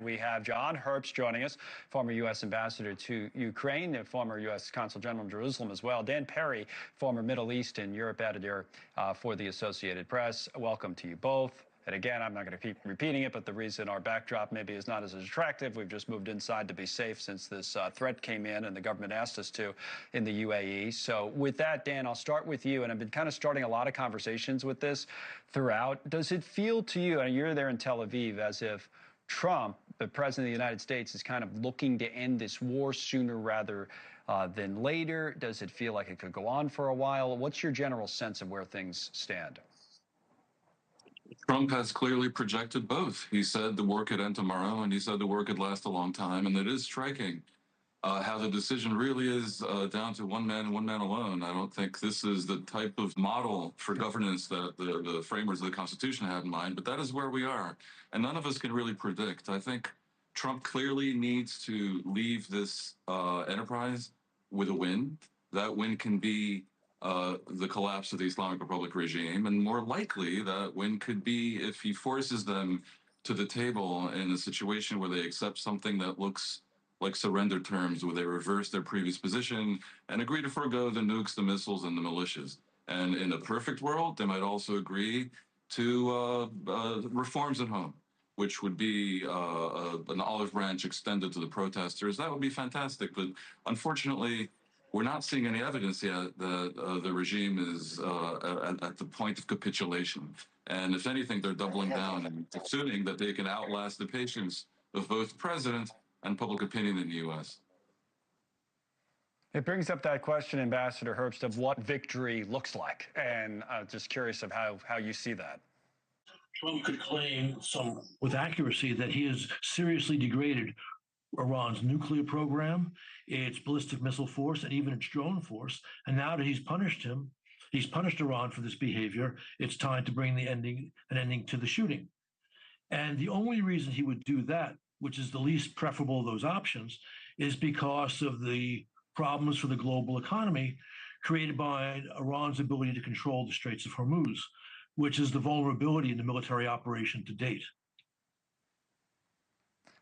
We have John Herbst joining us, former U.S. ambassador to Ukraine, and former U.S. consul general in Jerusalem as well. Dan Perry, former Middle East and Europe editor for the Associated Press. Welcome to you both. And again, I'm not going to keep repeating it, but the reason our backdrop maybe is not as attractive, we've just moved inside to be safe since this threat came in and the government asked us to in the UAE. So with that, Dan, I'll start with you. And I've been kind of starting a lot of conversations with this throughout. Does it feel to you, and you're there in Tel Aviv, as if Trump, the president of the United States, is kind of looking to end this war sooner rather than later? Does it feel like it could go on for a while? What's your general sense of where things stand? Trump has clearly projected both. He said the war could end tomorrow, and he said the war could last a long time. And it is striking how the decision really is down to one man and one man alone. I don't think this is the type of model for governance that the framers of the Constitution had in mind, but that is where we are. And none of us can really predict. I think Trump clearly needs to leave this enterprise with a win. That win can be the collapse of the Islamic Republic regime, and more likely that win could be if he forces them to the table in a situation where they accept something that looks like surrender terms, where they reverse their previous position and agree to forego the nukes, the missiles, and the militias. And in a perfect world, they might also agree to reforms at home, which would be an olive branch extended to the protesters. That would be fantastic. But unfortunately, we're not seeing any evidence yet that the regime is at the point of capitulation. And if anything, they're doubling down and assuming that they can outlast the patience of both the president and public opinion in the U.S. It brings up that question, Ambassador Herbst, of what victory looks like. And I'm just curious of how you see that. Trump could claim with accuracy that he has seriously degraded Iran's nuclear program, its ballistic missile force, and even its drone force. And now that he's punished Iran for this behavior, it's time to bring an ending to the shooting. And the only reason he would do that, which is the least preferable of those options, is because of the problems for the global economy created by Iran's ability to control the Straits of Hormuz, which is the vulnerability in the military operation to date.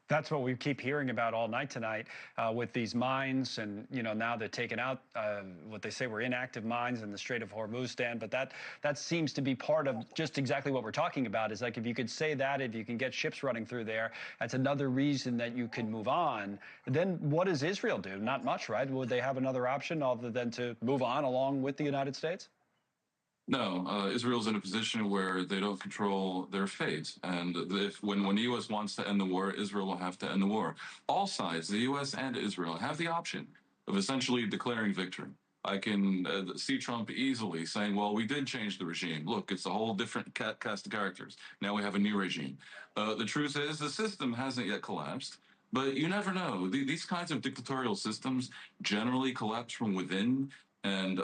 That's what we keep hearing about all night tonight with these mines, and now they're taking out what they say were inactive mines in the Strait of Hormuz, Dan. But that seems to be part of just exactly what we're talking about. Is like if you could say that, if you can get ships running through there, that's another reason that you can move on. Then what does Israel do? Not much, right? Would they have another option other than to move on along with the United States? No, Israel's in a position where they don't control their fate. And when the U.S. wants to end the war, Israel will have to end the war. All sides, the U.S. and Israel, have the option of essentially declaring victory. I can see Trump easily saying, well, we did change the regime. Look, it's a whole different cast of characters. Now we have a new regime. The truth is the system hasn't yet collapsed. But you never know. These kinds of dictatorial systems generally collapse from within, and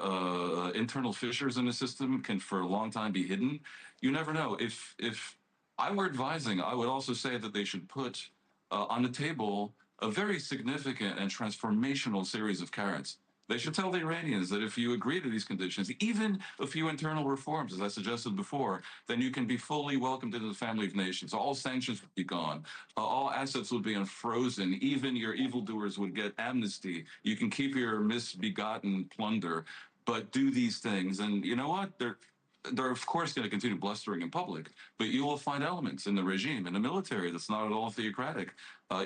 internal fissures in the system can for a long time be hidden. You never know. If I were advising, I would also say that they should put on the table a very significant and transformational series of carrots. They should tell the Iranians that if you agree to these conditions, even a few internal reforms, as I suggested before, then you can be fully welcomed into the family of nations. All sanctions would be gone. All assets would be unfrozen. Even your evildoers would get amnesty. You can keep your misbegotten plunder, but do these things. And you know what? They're of course going to continue blustering in public, but you will find elements in the regime, in the military, that's not at all theocratic.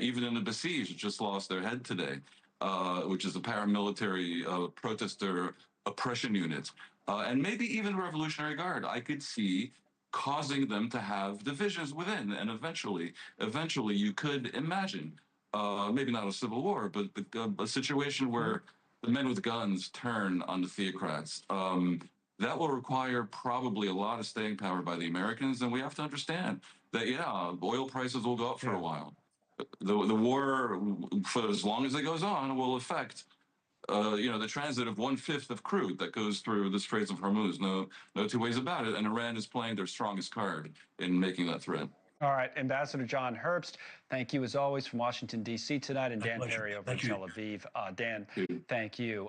Even in the besieged, just lost their head today. Which is the paramilitary protester oppression unit, and maybe even Revolutionary Guard. I could see causing them to have divisions within, and eventually you could imagine, maybe not a civil war, but a situation where the men with guns turn on the theocrats. That will require probably a lot of staying power by the Americans, and we have to understand that, yeah, oil prices will go up for a while. The war, for as long as it goes on, will affect, the transit of 1/5 of crude that goes through the Straits of Hormuz. No two ways about it. And Iran is playing their strongest card in making that threat. All right, Ambassador John Herbst, thank you as always from Washington, D.C. tonight, and Dan Perry over in Tel Aviv. Dan, thank you.